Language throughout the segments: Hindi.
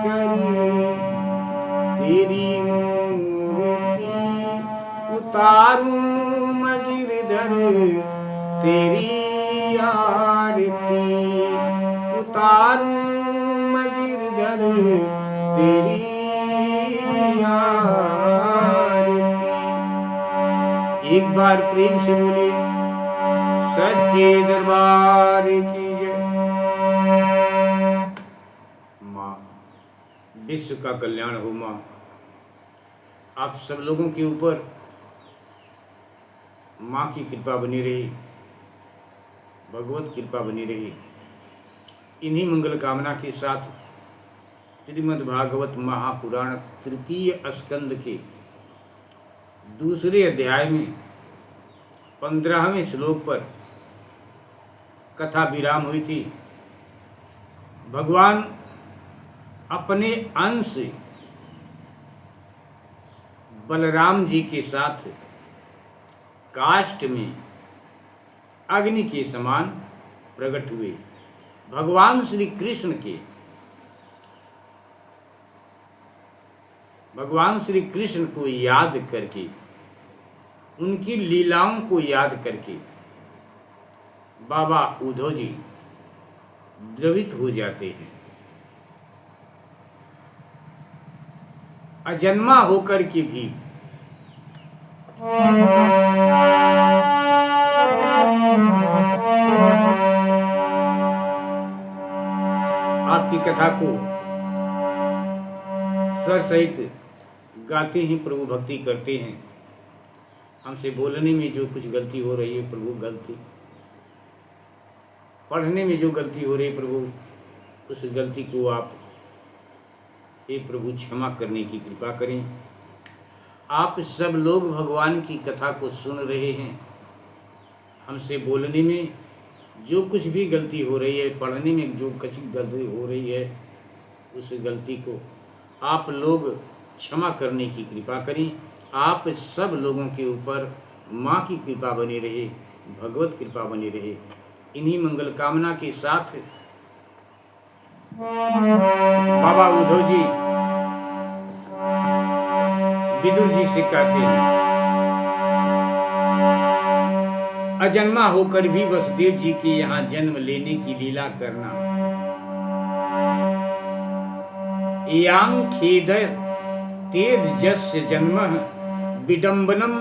करी तेरी मूर्ति, उतारूं मैं गिरधर तेरी आरती, उतारूं मैं गिरधर तेरी आरती। एक बार प्रेम से बोले सच्चे दरबार की जय। माँ, विश्व का कल्याण हो माँ। आप सब लोगों के ऊपर माँ की कृपा बनी रही, भगवत कृपा बनी रही। इन्हीं मंगल कामना के साथ श्रीमद् भागवत महापुराण तृतीय स्कंद के दूसरे अध्याय में 15वें श्लोक पर कथा विराम हुई थी। भगवान अपने अंश बलराम जी के साथ काष्ठ में अग्नि के समान प्रकट हुए। भगवान श्री कृष्ण को याद करके, उनकी लीलाओं को याद करके बाबा उद्धव जी द्रवित हो जाते हैं। अजन्मा होकर के भी आपकी कथा को स्वर सहित गाते हैं, प्रभु भक्ति करते हैं। हमसे बोलने में जो कुछ गलती हो रही है प्रभु गलती, पढ़ने में जो गलती हो रही है प्रभु, उस गलती को आप हे प्रभु क्षमा करने की कृपा करें। आप सब लोग भगवान की कथा को सुन रहे हैं। हमसे बोलने में जो कुछ भी गलती हो रही है, पढ़ने में जो कुछ गलती हो रही है, उस गलती को आप लोग क्षमा करने की कृपा करें। आप सब लोगों के ऊपर माँ की कृपा बनी रहे, भगवत कृपा बनी रहे। इन्हीं मंगल कामना के साथ बाबा उद्धव जी विदुर जी से कहते हैं, अजन्मा होकर भी वसुदेव जी के यहाँ जन्म लेने की लीला करना, यांग खेद तेज जस्य जन्म विडंबनम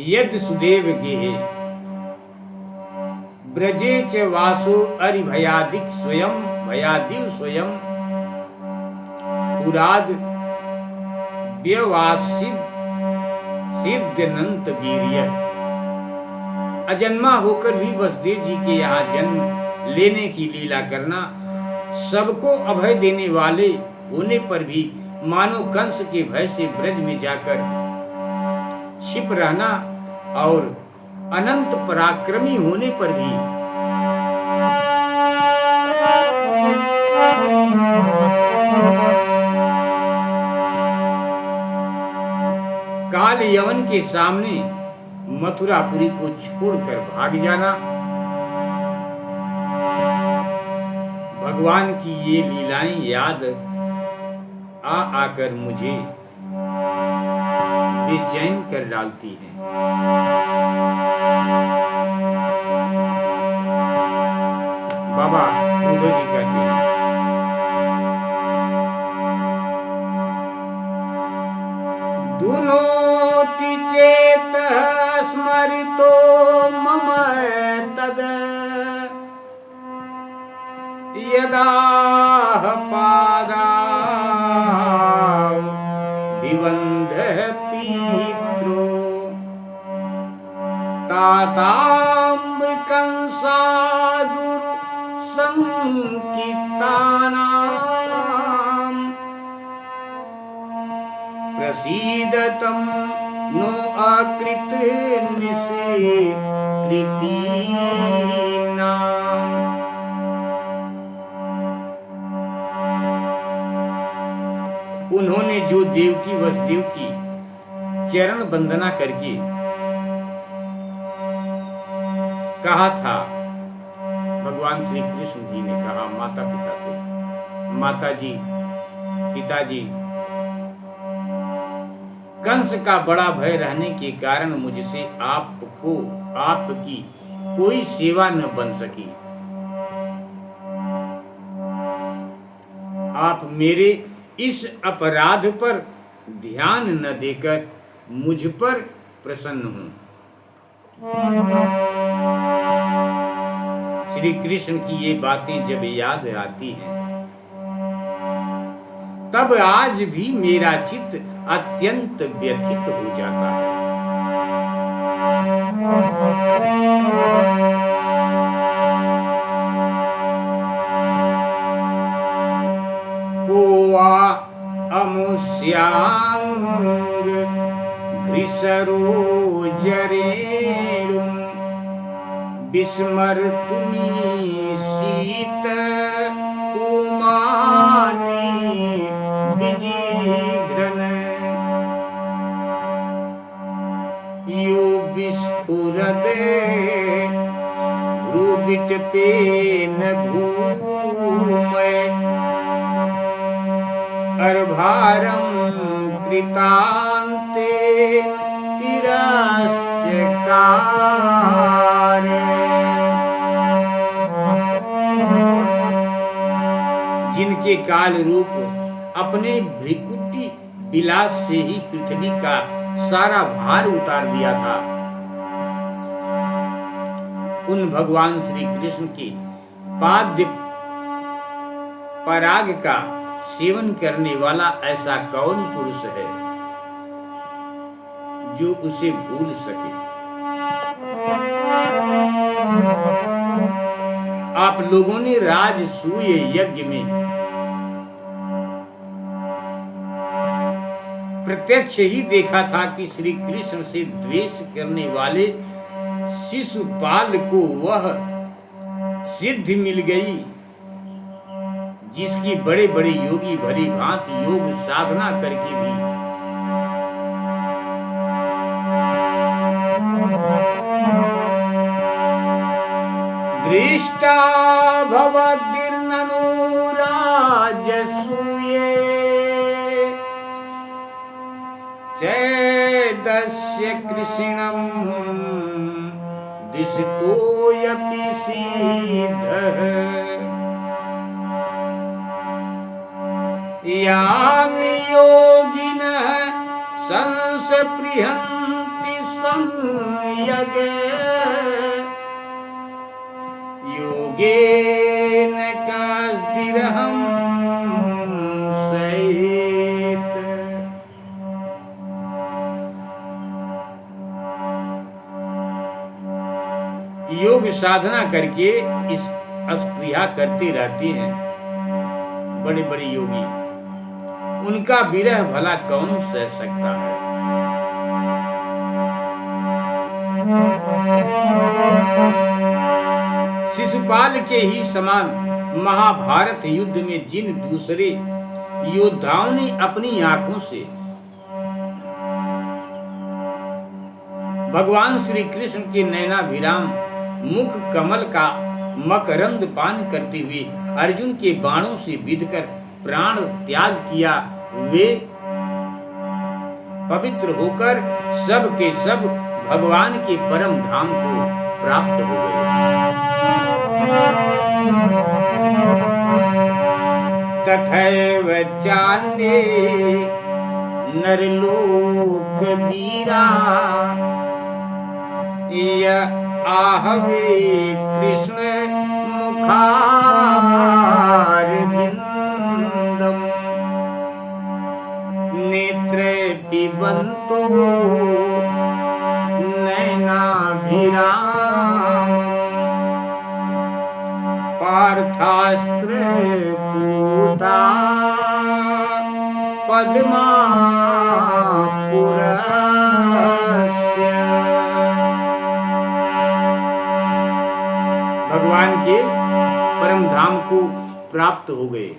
यद सुदेव गेहे, ब्रजे च वासो अरि भयादिक स्वयं भयादिव स्वयं पुराद व्यवासिद सिद्धनंत वीर्य। अजन्मा होकर भी वसुदेव जी के यहाँ जन्म लेने की लीला करना, सबको अभय देने वाले होने पर भी मानो कंस के भय से ब्रज में जाकर छिप रहना, और अनंत पराक्रमी होने पर भी काल यवन के सामने मथुरापुरी को छोड़कर भाग जाना। भगवान की ये लीलाएं याद आ आकर मुझे बेचैन कर डालती हैं। बाबा उद्धव जी कहते हैं, दुनोति चेत स्मरितो मम तद यदा पादा विबंध पित्रो ताताम्ब कंसादुर संकितानाम प्रसीदतं नो अकृत निष्कृतीनाम्। उन्होंने जो देवकी वसुदेव की चरण वंदना करके कहा था, भगवान श्री कृष्ण जी ने कहा माता पिता से, माता जी पिताजी, कंस का बड़ा भय रहने के कारण मुझसे आपकी कोई सेवा न बन सकी। आप मेरे इस अपराध पर ध्यान न देकर मुझ पर प्रसन्न हों। श्री कृष्ण की ये बातें जब याद आती हैं, तब आज भी मेरा चित्त अत्यंत व्यथित हो जाता है। पोवा अमुष्यांग घृसरोजरेणुं विस्मर्तुमी शीत उमानि विजिघ्रन् यो विस्फुरदे भ्रूविटपेन भूमये अर्भारं कृतान्तेन तिरस्कार। जिनके काल रूप अपने भ्रिकुटी विलास से ही पृथ्वी का सारा भार उतार दिया था, उन भगवान श्री कृष्ण के पाद्य पराग का सेवन करने वाला ऐसा कौन पुरुष है जो उसे भूल सके। आप लोगों ने राजसूय यज्ञ में प्रत्यक्ष ही देखा था कि श्री कृष्ण से द्वेष करने वाले शिशुपाल को वह सिद्धि मिल गई जिसकी बड़े बड़े योगी भली भांति योग साधना करके भी दृष्टा भवद्भिर्ननु राजसूये चैदस्य कृष्णं दिशितोऽपि सिद्धः यां योगिनः संस्पृहन्ति संयगे योगेन कस्दिरहं सहित। योग साधना करके इस अस्पृहा करते रहते हैं बड़े बड़े योगी, उनका विरह भला कौन सह सकता है। शिशुपाल के ही समान महाभारत युद्ध में जिन दूसरे योद्धाओं ने अपनी आंखों से भगवान श्री कृष्ण के नैनाभिराम मुख कमल का मकरंद पान करते हुए अर्जुन के बाणों से विधकर प्राण त्याग किया, वे पवित्र होकर सब के सब भगवान के परम धाम को प्राप्त हो गए। तथैव चान्ये नरलोक वीरा आहवे कृष्ण मुखारविंदम नेत्रे पिबन्तो नैनाभिरामम् पार्थास्त्र पूता पद्मापुरस्य। भगवान के परम धाम को प्राप्त हो गए।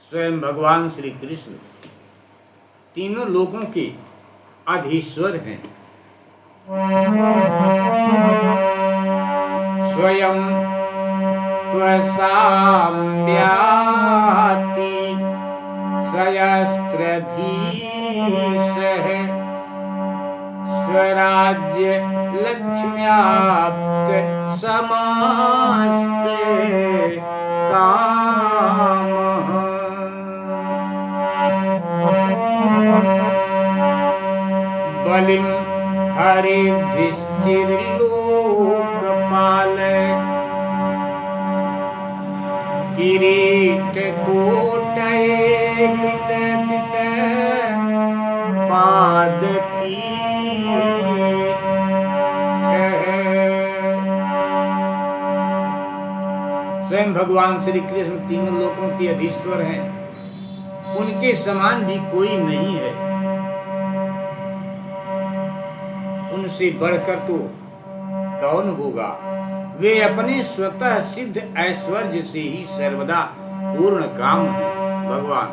स्वयं भगवान श्री कृष्ण तीनों लोकों के अधीश्वर हैं। स्वयं त्वसाम्याति सहस्त्रधीश है, स्वराज्य लक्ष्म्याप्त समस्त काम। बलिं हरिधिश्चिर्लोकपाल, किरीट कोटयकृत पाद पीठ। स्वयं भगवान श्री कृष्ण तीनों लोकों के अधीश्वर हैं, उनके समान भी कोई नहीं है, उनसे बढ़कर तो कौन होगा। वे अपने स्वतः सिद्ध ऐश्वर्य से ही सर्वदा पूर्ण काम है। भगवान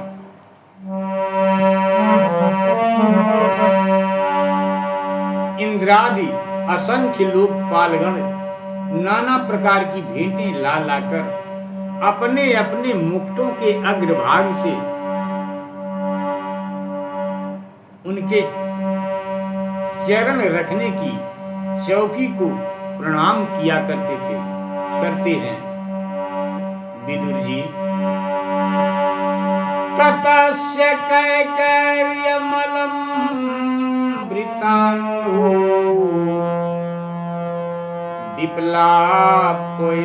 इंद्रादि असंख्य लोकपालगण नाना प्रकार की भेंटें ला लाकर अपने अपने मुकुटों के अग्रभाग से उनके चरण रखने की चौकी को प्रणाम किया करते हैं। विदुर जी ततस्य कैकर्यमलं वृतान्नो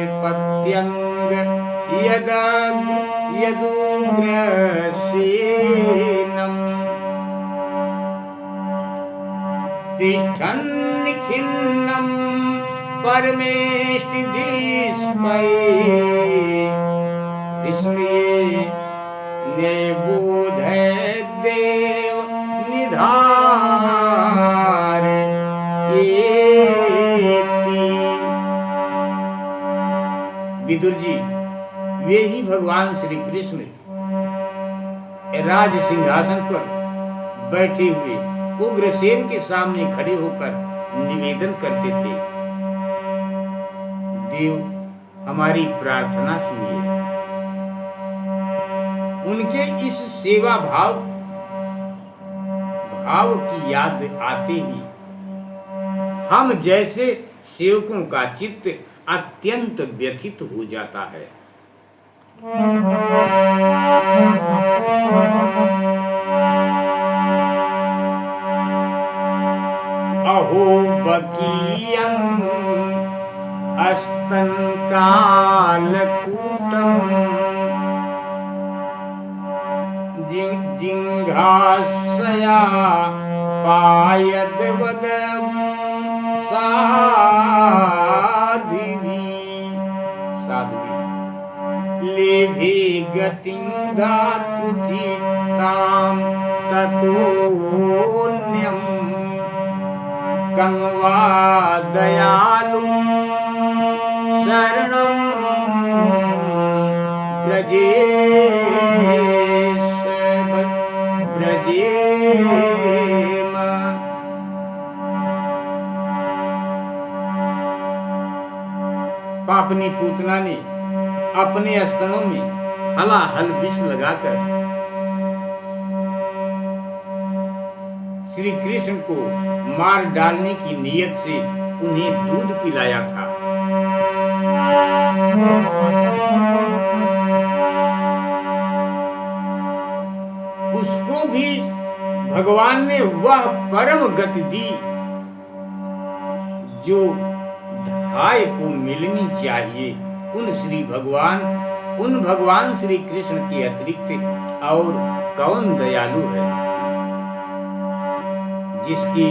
विप्लापयपत्यंग यदुग्रसेनम् तिष्ठन् खिन्नं परमेष्टिदिष्पये, इसलिए निबोधय देव निधार एति। विदुर जी, वे ही भगवान श्री कृष्ण राज सिंहासन पर बैठे हुए उग्रसेन के सामने खड़े होकर निवेदन करते थे, देव हमारी प्रार्थना सुनिए। उनके इस सेवा भाव की याद आते ही हम जैसे सेवकों का चित्त अत्यंत व्यथित हो जाता है। अहो बकीयं अस्तन कालकूटं जिंघासया पायद्वदं साध्वी लेभे गतिं दातुधितां ततोऽन्यम् कंवा दयालुं शरणं ब्रजेम। पापनी पूतना ने अपने स्तनों में हलाहल विष लगाकर श्री कृष्ण को मार डालने की नीयत से उन्हें दूध पिलाया था। उसको भी भगवान ने वह परम गति दी जो धाय को मिलनी चाहिए। उन भगवान श्री कृष्ण के अतिरिक्त और कौन दयालु है जिसकी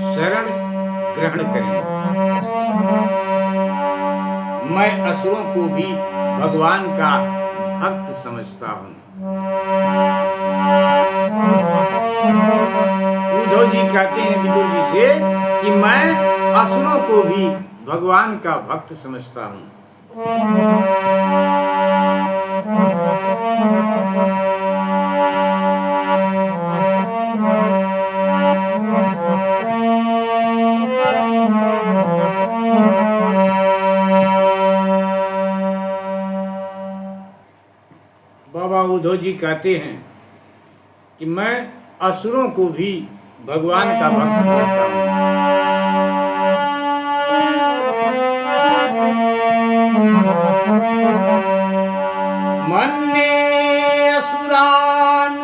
शरण ग्रहण करें। मैं असुरों को भी भगवान का भक्त समझता हूँ। उद्धव जी कहते हैं विदुर जी से कि मैं असुरों को भी भगवान का भक्त समझता हूँ। बाबा उद्धव जी कहते हैं कि मैं असुरों को भी भगवान का भक्त समझता हूँ। मन्ये असुरान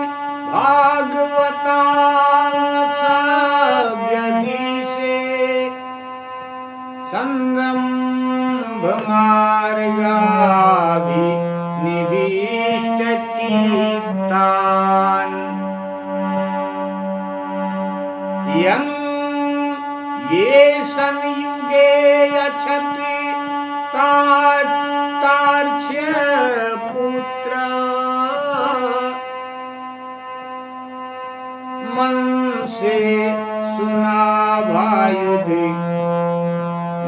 भागवता सव्यधीशे संरम्भ मार्गाभिनिविष्ट चित्तान् यं ये संयुगे यच्छति तार्क्ष्य पुत्र मनसे सुनाभायुध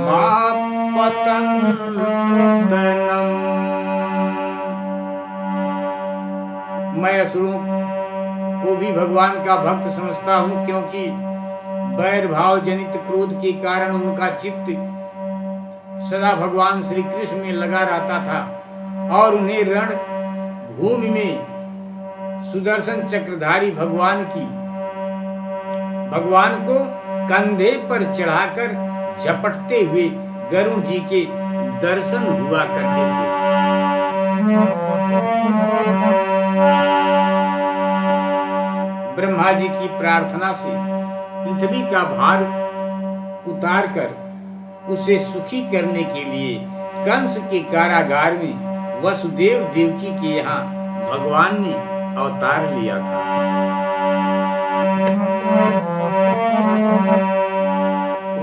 मापतंतनम। मैं असुरों को भी भगवान का भक्त समझता हूँ, क्योंकि वैर भाव जनित क्रोध के कारण उनका चित्त सदा भगवान श्री कृष्ण में लगा रहता था और उन्हें रण भूमि में सुदर्शन चक्रधारी भगवान को कंधे पर चढ़ाकर झपटते हुए गरुड़ जी के दर्शन हुआ करते थे। ब्रह्मा जी की प्रार्थना से पृथ्वी का भार उतारकर उसे सुखी करने के लिए कंस के कारागार में वसुदेव देवकी के यहाँ भगवान ने अवतार लिया था।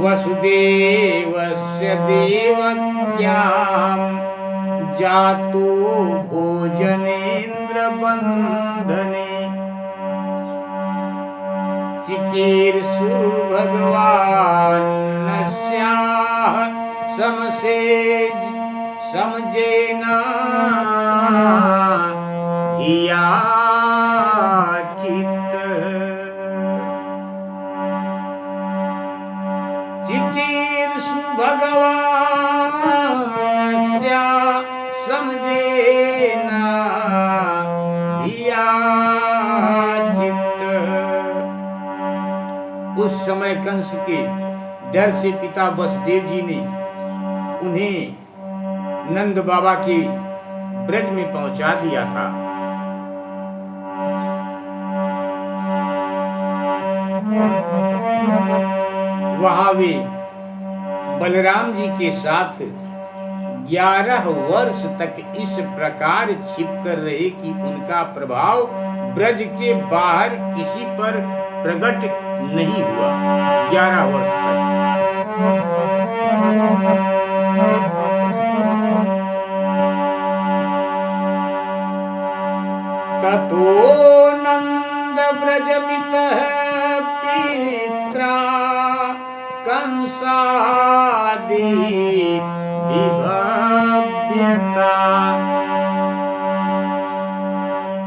वसुदेवस्य देवक्यां जातो भोजनेन्द्र बंधने चिकीर्षुर्भगवान्नस्याः समजेन धिया चित्तः। चिकीर्षु भगवान्नस्याः समजेन धिया चित्तः। उस समय कंस के डर से पिता वसुदेव जी ने उन्हें नंद बाबा के ब्रज में पहुंचा दिया था। वहां वे बलराम जी के साथ 11 वर्ष तक इस प्रकार छिप कर रहे कि उनका प्रभाव ब्रज के बाहर किसी पर प्रकट नहीं हुआ। 11 वर्ष तक। ततो नंद ब्रजमितः पित्रा कंसादि विभव्यता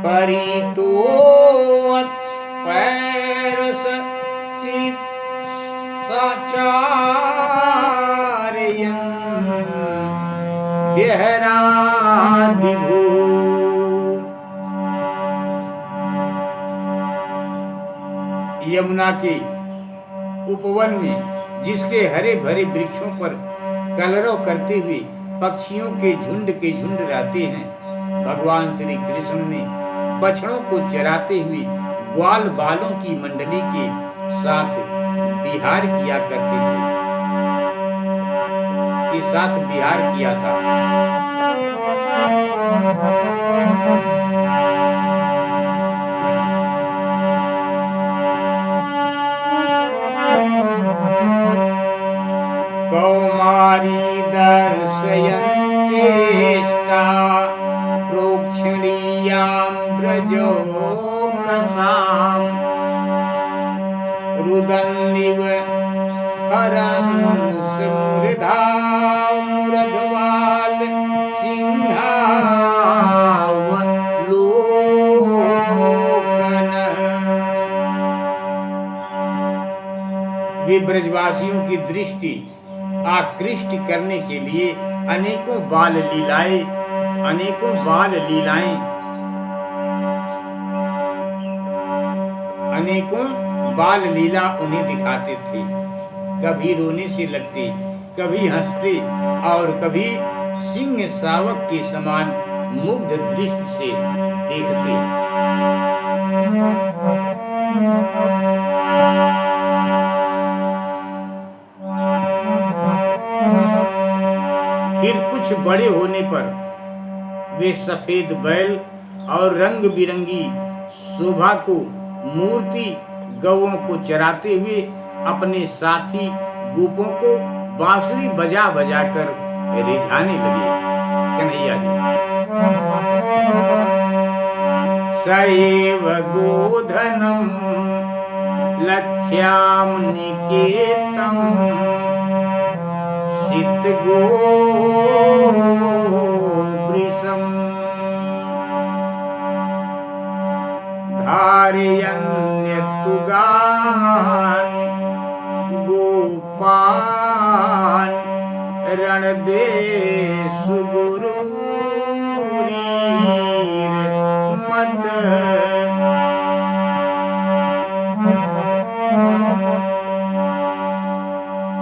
परितो वत्स्पैरस साचार्यं विहरादिभू। यमुना के उपवन में जिसके हरे भरे वृक्षों पर कलरव करते हुए पक्षियों के झुंड रहते हैं, भगवान श्री कृष्ण ने बछड़ों को चराते हुए ग्वाल बालों की मंडली के साथ विहार किया करते थे, के साथ विहार किया था। कौमारी दर्शयन् चेष्टा प्रोक्षणीयां ब्रजोकसां रुदन्निव हरंस मूर्धामुरध्वाल सिंहावलोकन। वे ब्रजवासियों की दृष्टि आकृष्ट करने के लिए अनेकों बाल लीलाएं अनेकों बाल लीला उन्हें दिखाते थे। कभी रोने से लगते, कभी हंसते और कभी सिंह शावक के समान मुग्ध दृष्टि से देखते। फिर कुछ बड़े होने पर वे सफेद बैल और रंग बिरंगी शोभा को मूर्ति गौओं को चराते हुए अपने साथी गोपों को बांसुरी बजा बजा कर रिझाने लगे। कन्हैया जी। सएव गोधनम लक्ष्याम निकेतम सित गो वृषम धारयन्यतुगान गोपान रणदेशु गुरूरीर मत।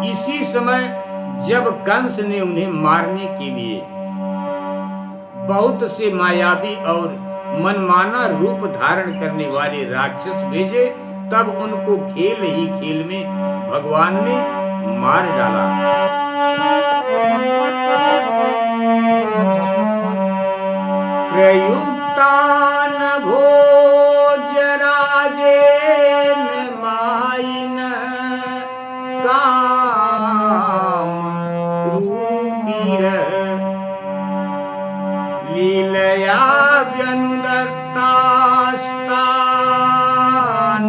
इसी समय जब कंस ने उन्हें मारने के लिए बहुत से मायावी और मनमाना रूप धारण करने वाले राक्षस भेजे, तब उनको खेल ही खेल में भगवान ने मार डाला। प्रयुक्तान भोजराजेन मायिन काम रूपीर लीलया व्यनुदत्तास्तान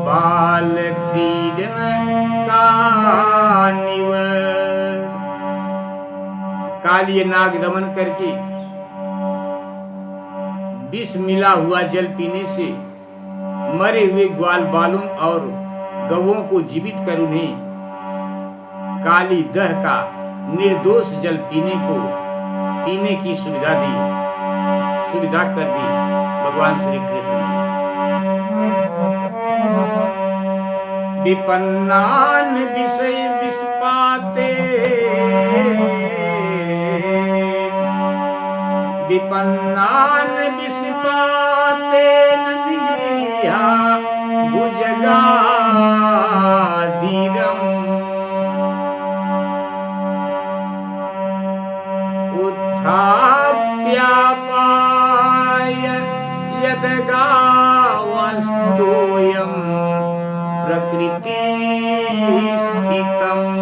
बाल क्रीडन कानिव। कालिय नाग दमन करके विष मिला हुआ जल पीने से मरे हुए ग्वाल बालों और गवों को जीवित कर उन्हें काली दह का निर्दोष जल पीने की सुविधा कर दी भगवान श्री कृष्ण ने। विपन्नान विषय विस्पाते विपन्नान विस्पाते न निगृह्य भुजगाधीरम् उत्थाप्यापाय यदगावस्तोयं प्रकृति स्थितम्।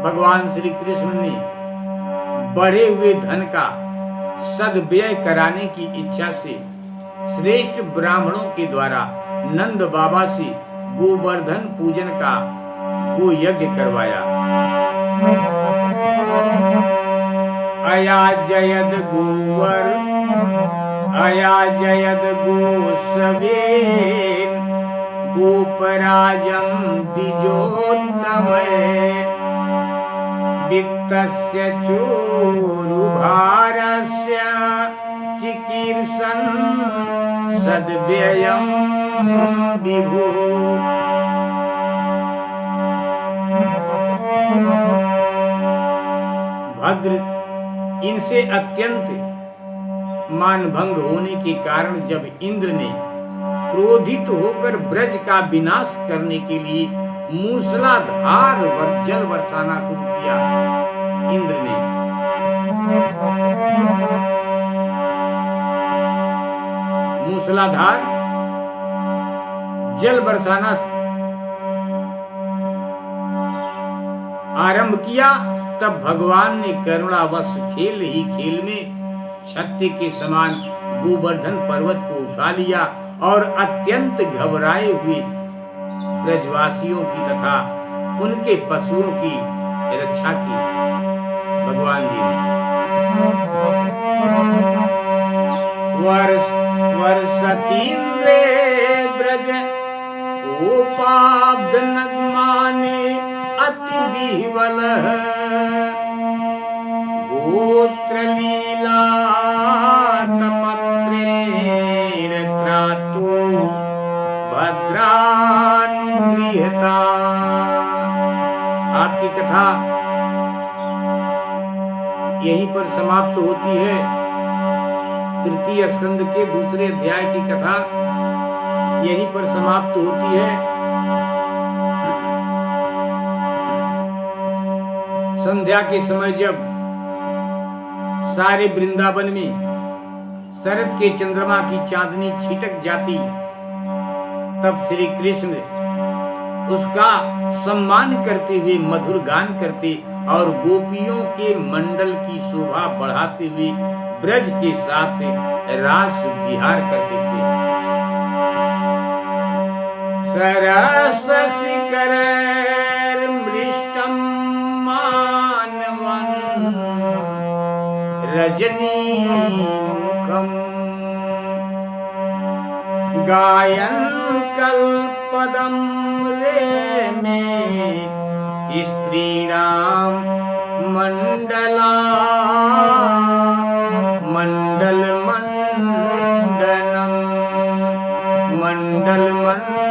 भगवान श्री कृष्ण ने बढ़े हुए धन का सदव्यय कराने की इच्छा से श्रेष्ठ ब्राह्मणों के द्वारा नंद बाबा से गोवर्धन पूजन का गो यज्ञ करवाया। अया जयद गोवर अया जयद गोसवेन गोपराजं द्विजोत्तमे वित्तस्य चोरुभारस्य चिकीर्षन् सद्व्ययं विभु। भद्र, इनसे अत्यंत मानभंग होने के कारण जब इंद्र ने क्रोधित होकर ब्रज का विनाश करने के लिए मूसलाधार जल बरसाना शुरू किया, इंद्र ने मूसलाधार जल बरसाना आरंभ किया, तब भगवान ने करुणावश खेल ही खेल में छत्ते के समान गोवर्धन पर्वत को उठा लिया और अत्यंत घबराए हुए ब्रजवासियों की तथा उनके पशुओं की रक्षा की भगवान जी ने। वर्षतीन्द्रे ब्रज उपाब्ध नग्माने अति विह्वल गोत्र लीला तपत्रे विहता। आपकी कथा यहीं पर समाप्त होती है। तृतीय स्कंद के दूसरे अध्याय की कथा यहीं पर समाप्त होती है। संध्या के समय जब सारे वृंदावन में शरद के चंद्रमा की चांदनी छिटक जाती, तब श्री कृष्ण उसका सम्मान करते हुए मधुर गान करते और गोपियों के मंडल की शोभा बढ़ाते हुए ब्रज के साथ रास विहार करते थे। सरस शिखर मृष्टम मानवन रजनी मुखम गायन कल्पदम रे में स्त्रीणाम मंडला मंडल मंडनम मंडल मंडन।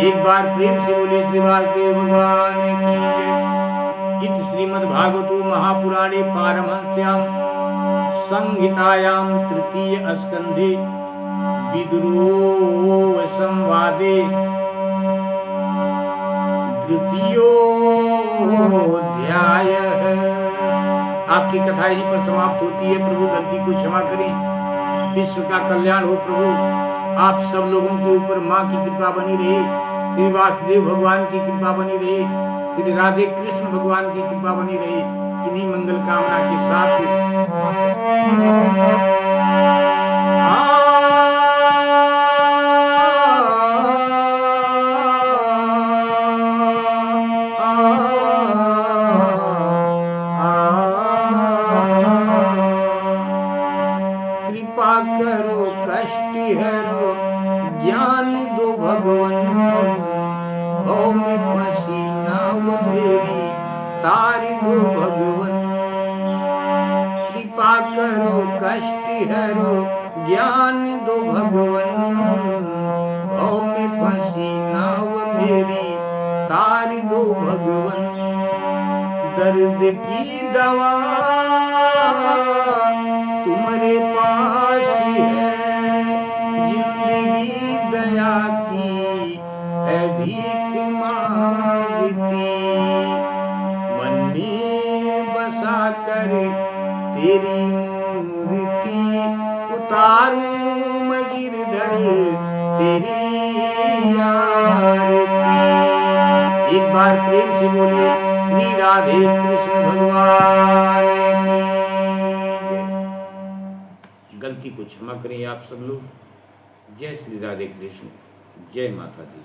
एक बार प्रेम से बोले श्री वासुदेव भगवान की जय। इत श्रीमद् भागवतो महापुराणे पारमहंस्याम संहितायां तृतीय स्कंधे विदुरो संवादे तृतीयोऽध्याय। आपकी कथा यहीं पर समाप्त होती है। प्रभु गलती को क्षमा करें। विश्व का कल्याण हो प्रभु। आप सब लोगों के ऊपर माँ की कृपा बनी रहे, श्री वासुदेव भगवान की कृपा बनी रहे, श्री राधे कृष्ण भगवान की कृपा बनी रहे। इन्हीं मंगल कामना के साथ कृपा करो कष्ट हरो ज्ञान दो भगवन। ओ में फंसी नाव मेरी तारी दो भगवन। कृपा करो कष्ट हरो ज्ञान दो भगवन। ओ में फंसी नाव मेरी तारी दो भगवन। दर्द की दवा तुम्हारे पास ही है, जिंदगी दया की है भीख मांगती। मन में बसा कर तेरी मूर्ति उतारूं मैं गिरधर तेरी आरती। एक बार प्रेम से बोलिए श्री राधे कृष्ण भगवान की जय। गलती को क्षमा करें आप सब लोग। जय श्री राधे कृष्ण, जय माता दी।